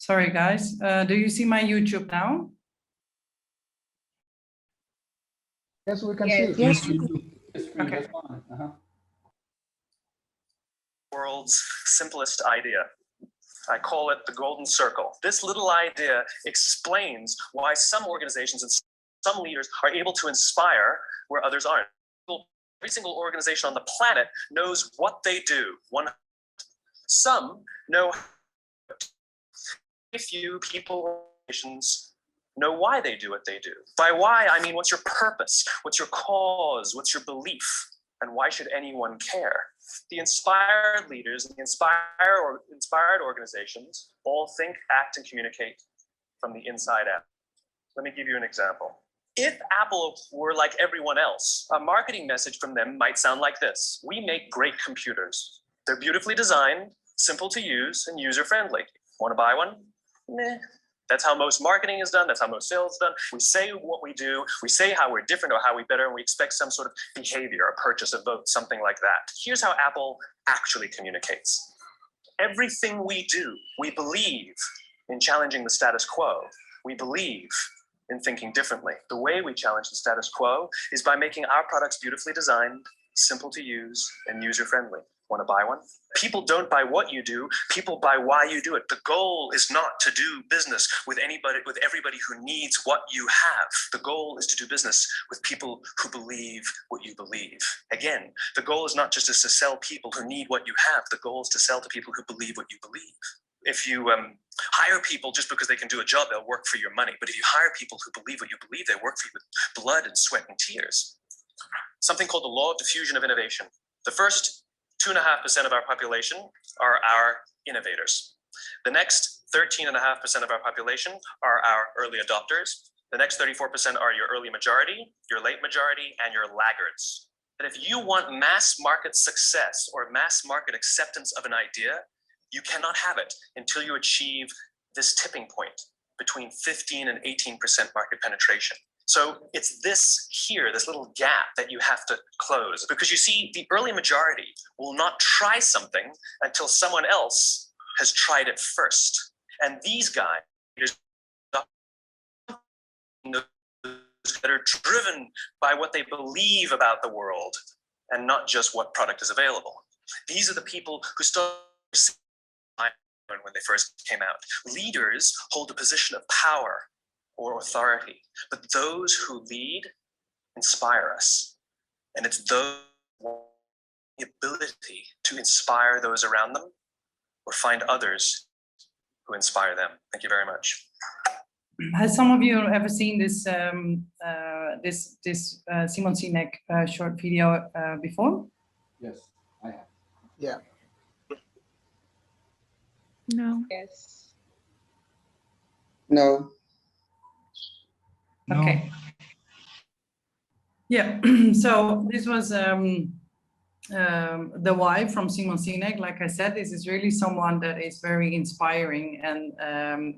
Sorry, guys. Do you see my YouTube now? Yes, we can Yes. see. Yes, we do. Okay. World's simplest idea. I call it the golden circle. This little idea explains why some organizations and some leaders are able to inspire where others aren't. Every single organization on the planet knows what they do. Some know a few people know why they do what they do. By why, I mean, what's your purpose? What's your cause? What's your belief? And why should anyone care? The inspired leaders and the inspired organizations all think, act, and communicate from the inside out. Let me give you an example. If Apple were like everyone else, a marketing message from them might sound like this. We make great computers. They're beautifully designed, simple to use, and user-friendly. Want to buy one? Meh. That's how most marketing is done. That's how most sales is done. We say what we do. We say how we're different or how we're better, and we expect some sort of behavior, a purchase, a vote, something like that. Here's how Apple actually communicates. Everything we do, we believe in challenging the status quo. We believe in thinking differently. The way we challenge the status quo is by making our products beautifully designed, simple to use, and user-friendly. Want to buy one? People don't buy what you do, people buy why you do it. The goal is not to do business with everybody who needs what you have. The goal is to do business with people who believe what you believe. Again, the goal is not just to sell people who need what you have. The goal is to sell to people who believe what you believe. If you hire people just because they can do a job, they'll work for your money. But if you hire people who believe what you believe, they work for you with blood and sweat and tears. Something called the law of diffusion of innovation. The first 2.5% of our population are our innovators. The next 13.5% of our population are our early adopters. The next 34% are your early majority, your late majority, and your laggards. And if you want mass market success or mass market acceptance of an idea, you cannot have it until you achieve this tipping point between 15 and 18% market penetration. So it's this here, this little gap that you have to close, because you see, the early majority will not try something until someone else has tried it first. And these guys that are driven by what they believe about the world and not just what product is available. These are the people who started when they first came out. Leaders hold a position of power or authority, but those who lead inspire us. And it's the ability to inspire those around them or find others who inspire them. Thank you very much. Has some of you ever seen this Simon Sinek short video before? Yes, I have. Yeah. No. Yes. No. Okay. Yeah. So this was the why from Simon Sinek. Like I said, this is really someone that is very inspiring and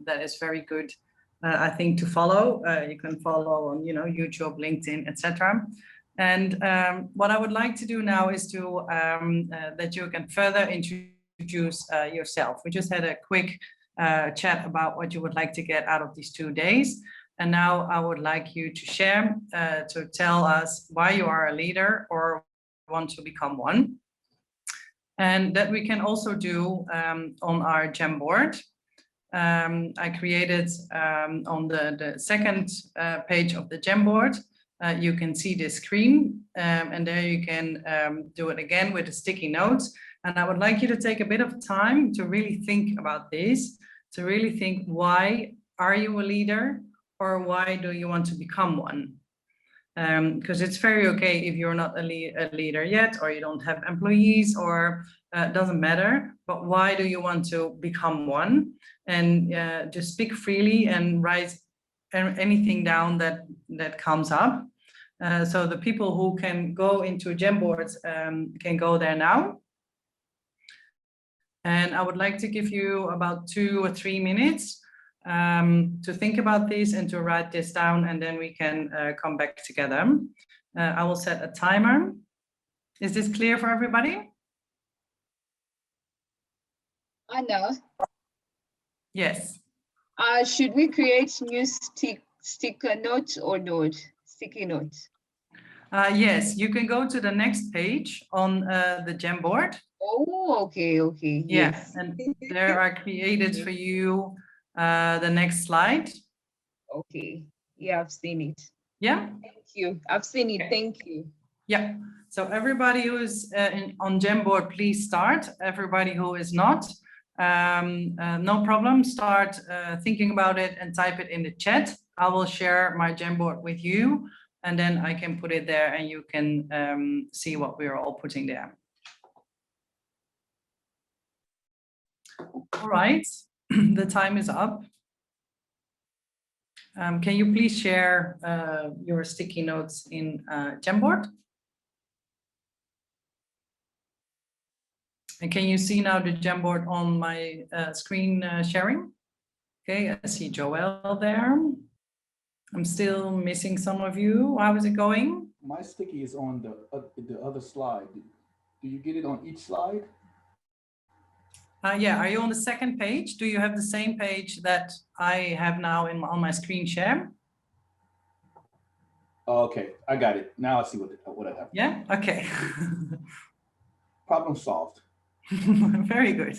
that is very good. I think to follow. You can follow on, YouTube, LinkedIn, etc. And what I would like to do now is to that you can further introduce yourself. We just had a quick chat about what you would like to get out of these 2 days. And now I would like you to share, to tell us why you are a leader or want to become one. And that we can also do on our Jamboard. I created on the second page of the Jamboard, you can see the screen, and there you can do it again with the sticky notes. And I would like you to take a bit of time to really think about this, to really think, why are you a leader or why do you want to become one? Because it's very okay if you're not a leader yet, or you don't have employees, or doesn't matter, but why do you want to become one? And just speak freely and write anything down that comes up. So the people who can go into Jamboards can go there now. And I would like to give you about 2 or 3 minutes to think about this and to write this down, and then we can come back together. I will set a timer. Is this clear for everybody? I know. Yes. Should we create new sticker notes or not? Sticky notes. Yes, you can go to the next page on the Jamboard. Oh, okay, okay. Yeah, Yes. and there are created for you the next slide. Okay. Yeah, I've seen it. Yeah. Thank you. I've seen it. Thank you. Yeah. So everybody who is on Jamboard, please start. Everybody who is not, no problem. Start thinking about it and type it in the chat. I will share my Jamboard with you, and then I can put it there, and you can see what we are all putting there. All right, the time is up. Can you please share your sticky notes in Jamboard? And can you see now the Jamboard on my screen sharing? Okay, I see Joelle there. I'm still missing some of you. How is it going? My sticky is on the other slide. Do you get it on each slide? Yeah, are you on the second page? Do you have the same page that I have now on my screen share? Okay, I got it. Now I see what I have. Yeah, okay. Problem solved. Very good.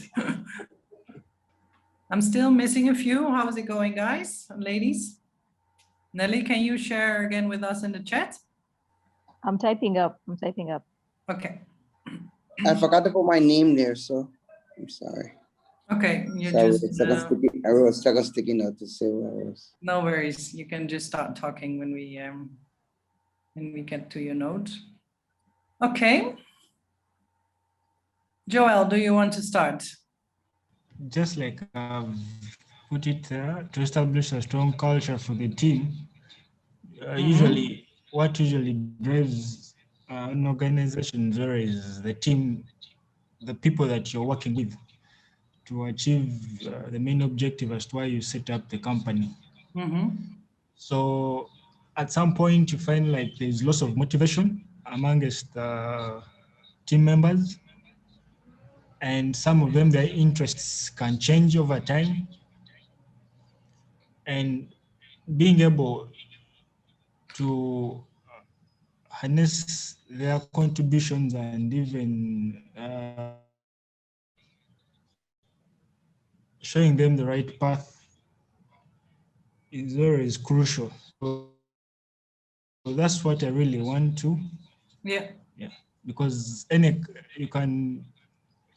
I'm still missing a few. How is it going, guys and ladies? Nelly, can you share again with us in the chat? I'm typing up. I'm typing up. Okay. I forgot to put my name there, so I'm sorry. Okay, you So just I wrote a sticky note to say where I was. no worries. You can just start talking when we get to your note. Okay. Joel, do you want to start? Just like put it to establish a strong culture for the team. Usually, what drives an organization there is the team, the people that you're working with, to achieve the main objective as to why you set up the company. So at some point you find like there's loss of motivation amongst team members, and some of them, their interests can change over time, and being able to harness their contributions and even showing them the right path is always crucial. So that's what I really want to. Yeah. Because you can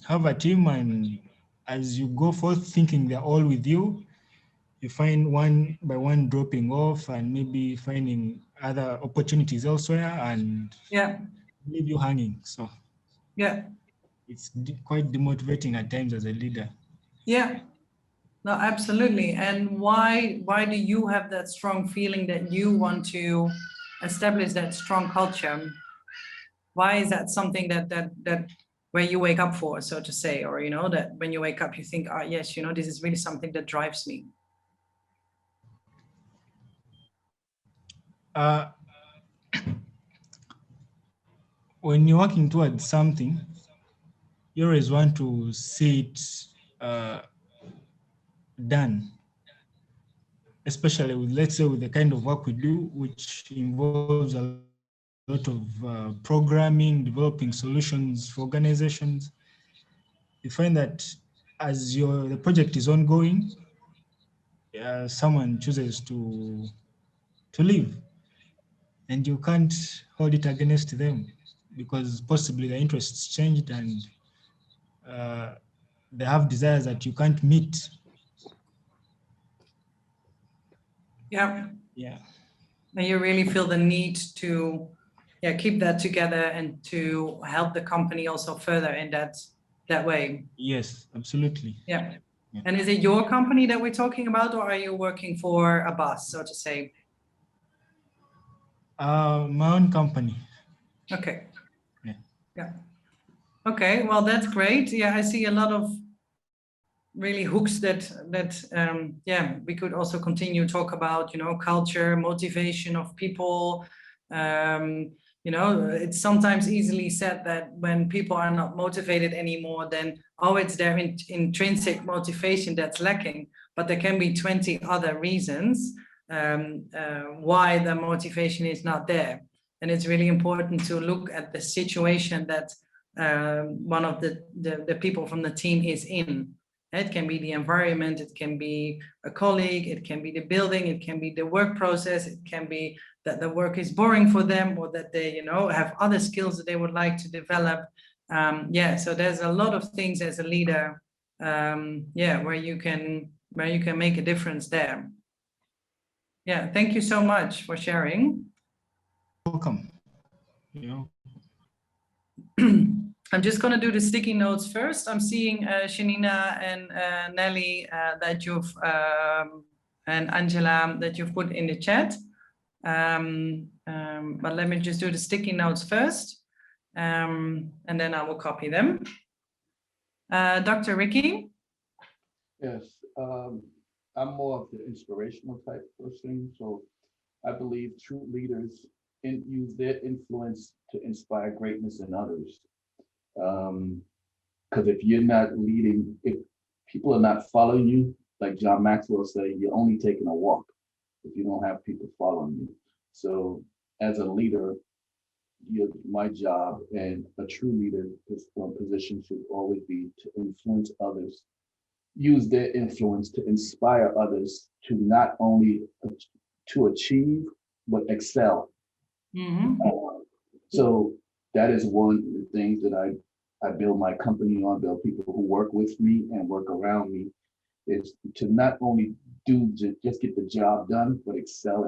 have a team, and as you go forth thinking they're all with you, you find one by one dropping off and maybe finding other opportunities elsewhere and leave you hanging. So it's quite demotivating at times as a leader. Yeah. No, absolutely. And why do you have that strong feeling that you want to establish that strong culture? Why is that something that where you wake up for, so to say, or that when you wake up you think, oh yes, this is really something that drives me? When you're working towards something, you always want to see it done, especially with, let's say, with the kind of work we do, which involves a lot of programming, developing solutions for organizations. You find that as the project is ongoing, someone chooses to leave, and you can't hold it against them because possibly their interests changed and they have desires that you can't meet. Yeah. And you really feel the need to keep that together and to help the company also further in that way. Yes, absolutely. Yeah. And is it your company that we're talking about, or are you working for a boss, so to say? My own company. Okay. Yeah. Okay, well, that's great. Yeah, I see a lot of really hooks that we could also continue talk about, culture, motivation of people, You know, it's sometimes easily said that when people are not motivated anymore, then, oh, it's their intrinsic motivation that's lacking. But there can be 20 other reasons why the motivation is not there. And it's really important to look at the situation that one of the people from the team is in. It can be the environment, it can be a colleague, it can be the building, it can be the work process, it can be that the work is boring for them, or that they, you know, have other skills that they would like to develop. Yeah, so there's a lot of things as a leader, yeah, where you can make a difference there. Yeah, thank you so much for sharing. Welcome. Yeah. I'm just going to do the sticky notes first. I'm seeing Shanina and Nelly that you've and Angela that you've put in the chat. But let me just do the sticky notes first, and then I will copy them. Dr. Ricky? Yes, I'm more of the inspirational type person. So I believe true leaders use their influence to inspire greatness in others. Because if you're not leading, if people are not following you, like John Maxwell said, you're only taking a walk if you don't have people following you. So as a leader, my job and a true leader position should always be to influence others, use their influence to inspire others to not only to achieve, but excel. Mm-hmm. So that is one of the things that I build my company on, build people who work with me and work around me, is to not only just get the job done, but excel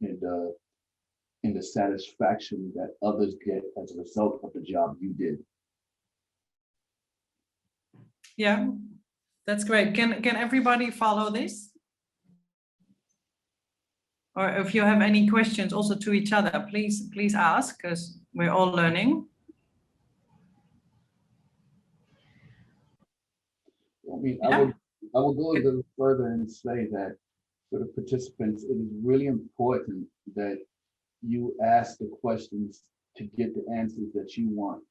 in the satisfaction that others get as a result of the job you did. Yeah, that's great. Can everybody follow this? Or if you have any questions also to each other, please ask, because we're all learning. I mean, Yeah. I will go a little further and say that for the participants, it is really important that you ask the questions to get the answers that you want.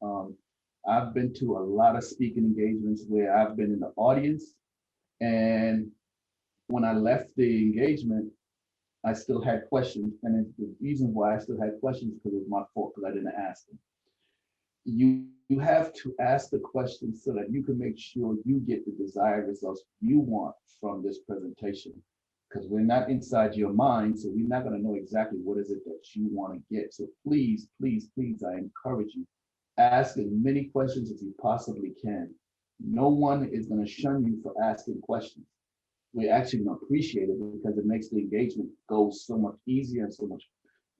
I've been to a lot of speaking engagements where I've been in the audience, and when I left the engagement, I still had questions, and the reason why I still had questions because it was my fault, because I didn't ask them. You have to ask the questions so that you can make sure you get the desired results you want from this presentation, because we're not inside your mind, so we're not going to know exactly what is it that you want to get. So please, please, please, I encourage you, ask as many questions as you possibly can. No one is going to shun you for asking questions. We're actually going to appreciate it because it makes the engagement go so much easier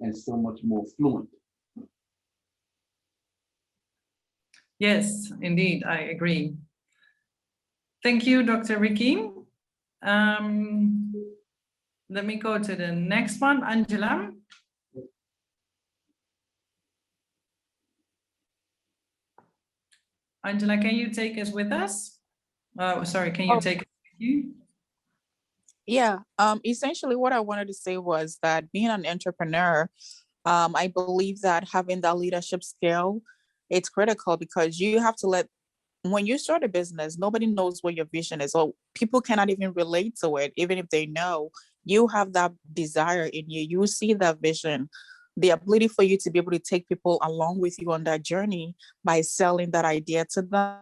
and so much more fluent. Yes, indeed, I agree. Thank you, Dr. Ricky. Let me go to the next one, Angela. Angela, can you take us with us? Sorry, can you take us with you? Yeah, essentially what I wanted to say was that being an entrepreneur, I believe that having that leadership skill, it's critical, because you have to when you start a business, nobody knows what your vision is, or people cannot even relate to it. Even if they know, you have that desire in you, you see that vision, the ability for you to be able to take people along with you on that journey by selling that idea to them.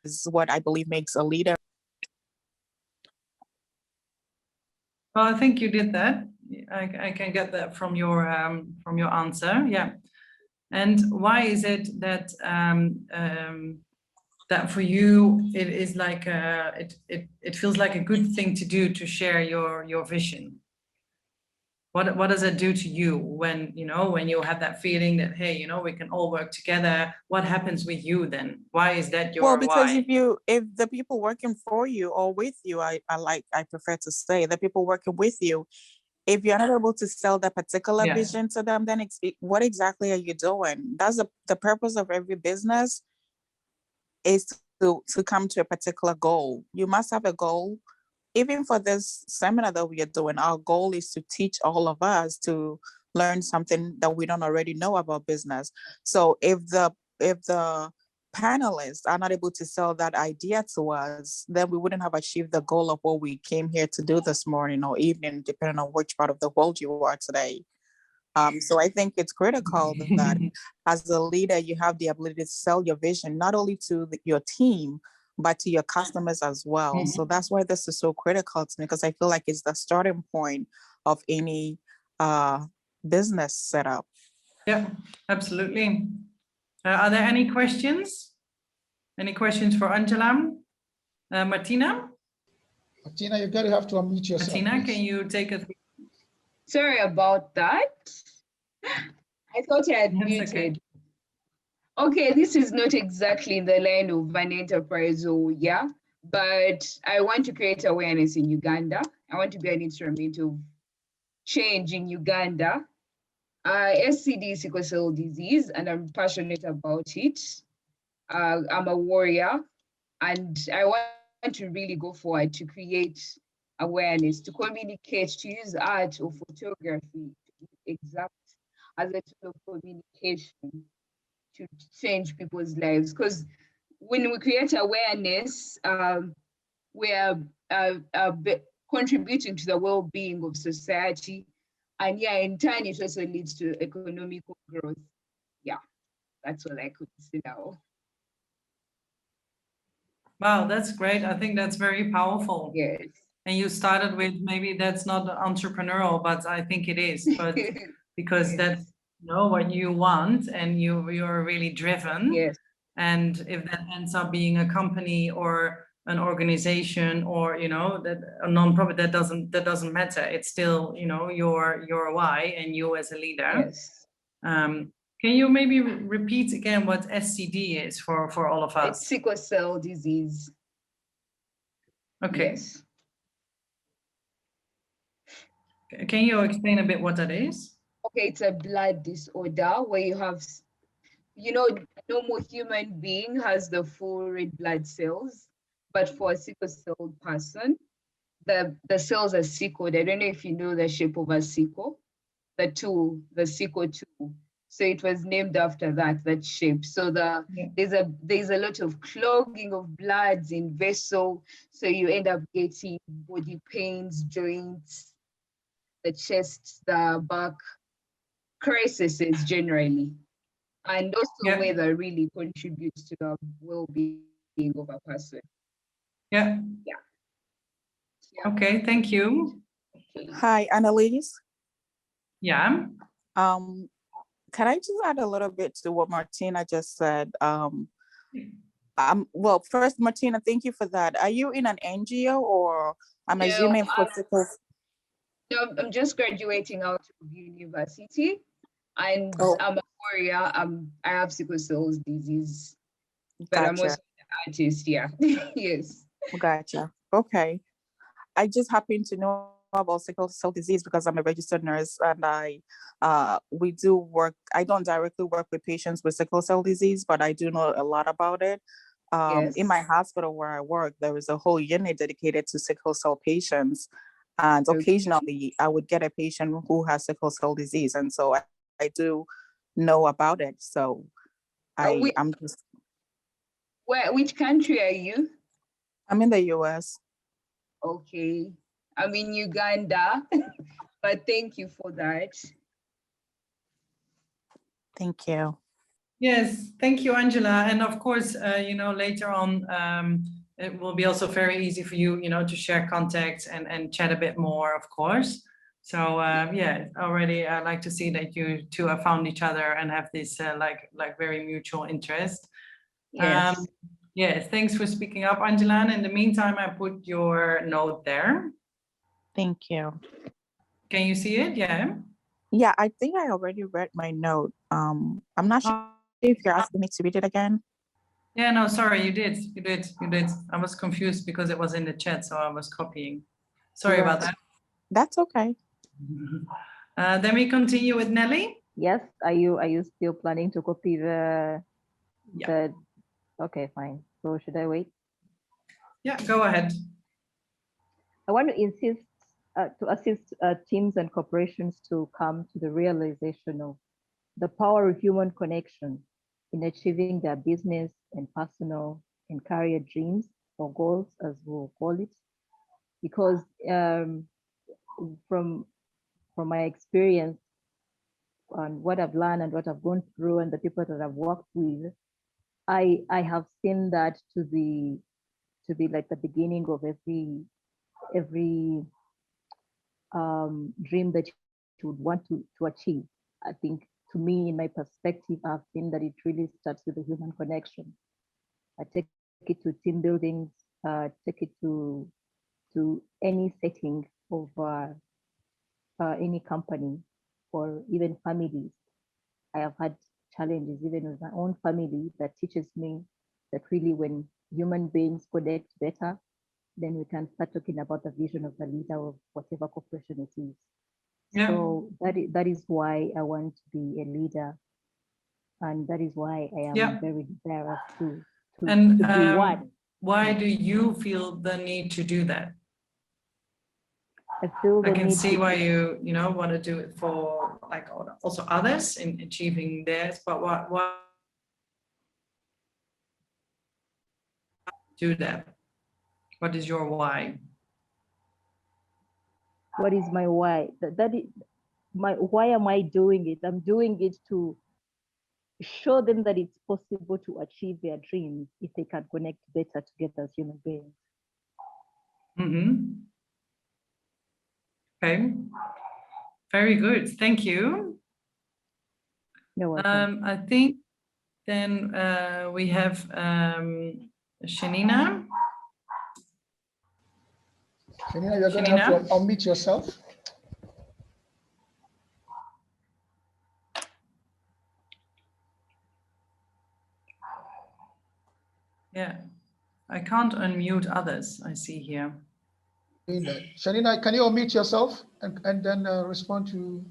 Is what I believe makes a leader. Well, I think you did that. I can get that from your answer. Yeah. And why is it that that for you it is like it feels like a good thing to do, to share your vision? What does it do to you when you have that feeling that, hey, we can all work together? What happens with you then? Why is that your Well, because why? if the people working for you or with you, I prefer to say the people working with you, if you're not able to sell that particular vision to them, then what exactly are you doing? That's the purpose of every business, is to to come to a particular goal. You must have a goal. Even for this seminar that we are doing, our goal is to teach all of us to learn something that we don't already know about business. So if the panelists are not able to sell that idea to us, then we wouldn't have achieved the goal of what we came here to do this morning or evening, depending on which part of the world you are today. So I think it's critical that as a leader, you have the ability to sell your vision, not only to your team, but to your customers as well. So that's why this is so critical to me, because I feel like it's the starting point of any business setup. Yeah, absolutely. Are there any questions? Any questions for Angela? Martina? Martina, you're going to have to unmute yourself. Martina, please. can you take us? Sorry about that. I thought I had That's muted. Okay, this is not exactly in the line of an enterprise, but I want to create awareness in Uganda. I want to be an instrument of change in Uganda. SCD is sickle cell disease, and I'm passionate about it. I'm a warrior, and I want to really go forward to create awareness, to communicate, to use art or photography, to be exact, as a tool of communication to change people's lives. Because when we create awareness, we are contributing to the well-being of society. And in turn, it also leads to economic growth. Yeah, that's all I could say now. Wow, that's great. I think that's very powerful. Yes. And you started with, maybe that's not entrepreneurial, but I think it is, but because that's what you want and you're really driven. Yes. And if that ends up being a company or an organization or that a nonprofit, that doesn't matter. It's still your why and you as a leader. Yes. Can you maybe repeat again what SCD is for all of us? It's sickle cell disease. Okay. Yes. Can you explain a bit what that is? Okay, it's a blood disorder where you have, normal human being has the full red blood cells, but for a sickle cell person, the cells are sickled. I don't know if you know the shape of a sickle, the sickle tool. So it was named after that shape. So there's a lot of clogging of bloods in vessel. So you end up getting body pains, joints, the chest, the back, crises generally. And also weather really contributes to the well-being of a person. Yeah. Okay, thank you. Hi, Annalise. Yeah. Can I just add a little bit to what Martina just said? Well, first, Martina, thank you for that. Are you in an NGO or I'm assuming for sickle? No, I'm just graduating out of university, and I'm a warrior. I have sickle cell disease, but I'm also an artist. Yeah. Yes. Gotcha. Okay. I just happen to know about sickle cell disease because I'm a registered nurse, and we do work. I don't directly work with patients with sickle cell disease, but I do know a lot about it. In my hospital where I work, there is a whole unit dedicated to sickle cell patients, and occasionally I would get a patient who has sickle cell disease, and so I do know about it. So I'm just. Which country are you? I'm in the US. Okay, I'm in Uganda, but thank you for that. Thank you. Yes, thank you, Angela. And of course, later on, it will be also very easy for you, to share contacts and chat a bit more, of course. So already I like to see that you two have found each other and have this like very mutual interest. Yes. Yes, thanks for speaking up, Angela. And in the meantime, I put your note there. Thank you. Can you see it? Yeah. Yeah, I think I already read my note. I'm not sure if you're asking me to read it again. Yeah, no, sorry, you did. I was confused because it was in the chat, so I was copying. Sorry about that. That's okay. Then we continue with Nelly. Yes. Are you still planning to copy the? Yeah. Okay, fine. So should I wait? Yeah, go ahead. I want to insist to assist teams and corporations to come to the realization of the power of human connection in achieving their business and personal and career dreams or goals, as we'll call it. Because from my experience and what I've learned and what I've gone through and the people that I've worked with, I have seen that to be like the beginning of every dream that you would want to achieve. I think, to me, in my perspective, I've seen that it really starts with the human connection. I take it to team buildings, take it to any setting of any company or even families. I have had challenges even with my own family that teaches me that really when human beings connect better, then we can start talking about the vision of the leader of whatever corporation it is. Yeah. So that is why I want to be a leader, and that is why I am Yeah. very desirous to And be one. why do you feel the need to do that? I feel I the can need see to, why you want to do it for like also others in achieving theirs, but why do that? What is your why? what is my why? That is my why am I doing it? I'm doing it to show them that it's possible to achieve their dreams if they can connect better together as human beings. Mm-hmm. Okay. Very good. Thank you. You're welcome. I think then we have Shanina. Shanina, you're going to have to unmute yourself. Yeah, I can't unmute others, I see here. Shanina, can you unmute yourself and then respond to?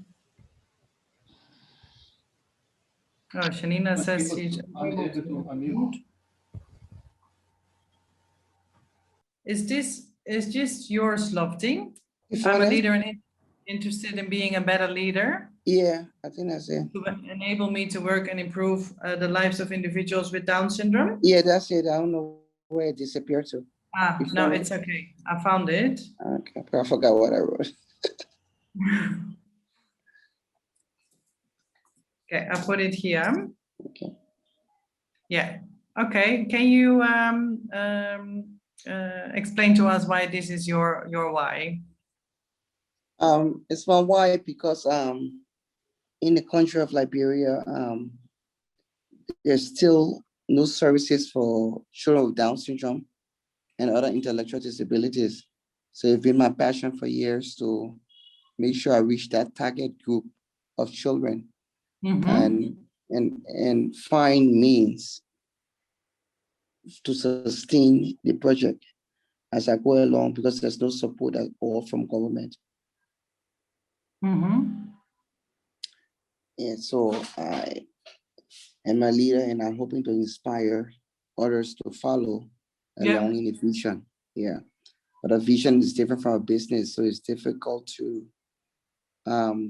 Oh, Shanina says she's unable to unmute. Is this your Slofting? If I'm a honest, leader and interested in being a better leader. yeah, I think that's it. To enable me to work and improve the lives of individuals with Down syndrome. Yeah, that's it. I don't know where it disappeared to. Ah, If no, honest. it's okay. I found it. Okay, I forgot what I wrote. Okay, I put it here. Okay. Yeah. Okay. Can you explain to us why this is your why? It's my why because in the country of Liberia, there's still no services for children with Down syndrome and other intellectual disabilities. So it's been my passion for years to make sure I reach that target group of children and find means to sustain the project as I go along because there's no support at all from government. And so I am a leader and I'm hoping to inspire others to follow along in the vision. Yeah. But a vision is different from a business. So it's difficult to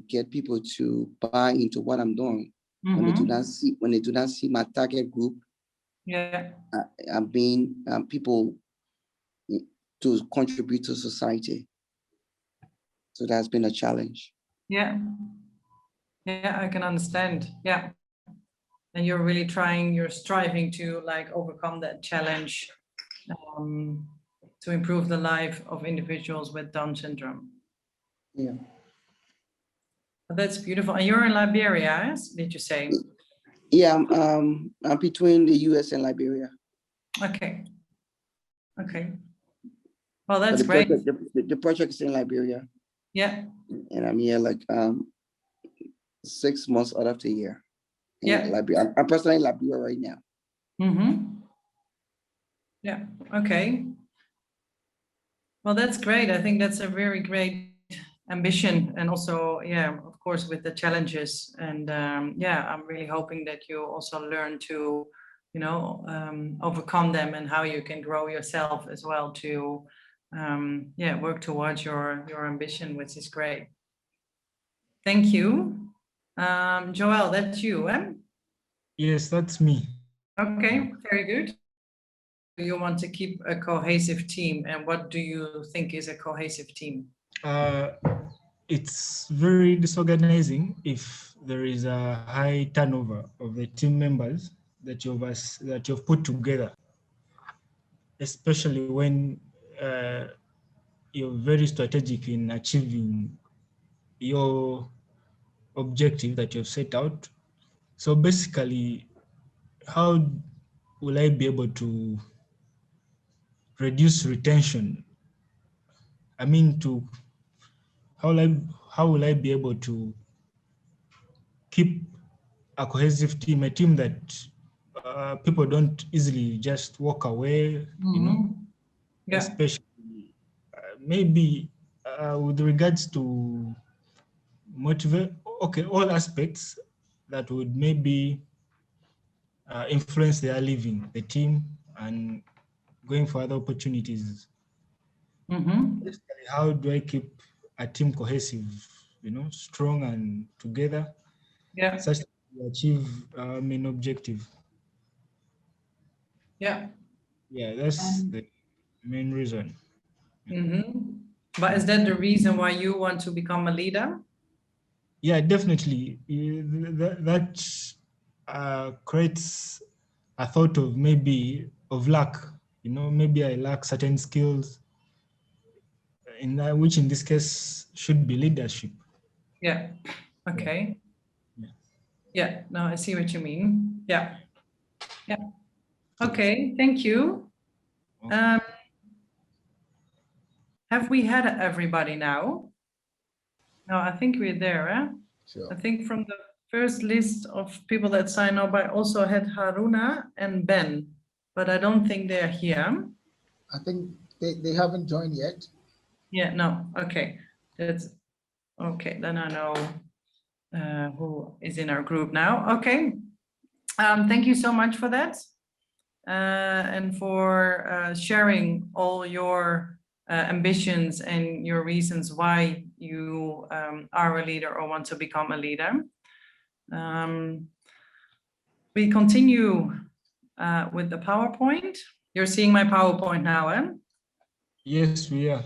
get people to buy into what I'm doing when they do not see my target group. I'm being people to contribute to society. So that's been a challenge. Yeah, I can understand. Yeah. And you're really you're striving to like overcome that challenge to improve the life of individuals with Down syndrome. Yeah. That's beautiful. And you're in Liberia, yes? Did you say? Yeah, I'm between the US and Liberia. Okay. Well, that's great. The project is in Liberia. Yeah. And I'm here like 6 months out of the year. Yeah. Liberia. I'm personally in Liberia right now. Yeah. Okay. Well, that's great. I think that's a very great ambition, and also, yeah, of course, with the challenges. And yeah, I'm really hoping that you also learn to overcome them, and how you can grow yourself as well to work towards your ambition, which is great. Thank you. Joel, that's you, eh? Yes, that's me. Okay, very good. You want to keep a cohesive team, and what do you think is a cohesive team? It's very disorganizing if there is a high turnover of the team members that you've put together, especially when you're very strategic in achieving your objective that you've set out. So basically, how will I be able to reduce retention? I mean, how will I be able to keep a cohesive team, a team that people don't easily just walk away, Yeah. Especially maybe with regards to all aspects that would maybe influence their leaving the team and going for other opportunities. Basically, how do I keep a team cohesive, strong and together, such that we achieve our main objective? Yeah. Yeah, that's the main reason. But is that the reason why you want to become a leader? Yeah, definitely. That creates a thought of maybe of lack. Maybe I lack certain skills, which in this case should be leadership. Yeah. Okay. Yeah. No, I see what you mean. Yeah. Yeah. Okay. Thank you. Have we had everybody now? No, I think we're there. Eh? Sure. I think from the first list of people that signed up, I also had Haruna and Ben, but I don't think they're here. I think they haven't joined yet. Yeah, no, okay. That's okay. Then I know who is in our group now. Okay. Thank you so much for that. And for sharing all your ambitions and your reasons why you are a leader or want to become a leader. We continue with the PowerPoint. You're seeing my PowerPoint now, eh? Yes, we are.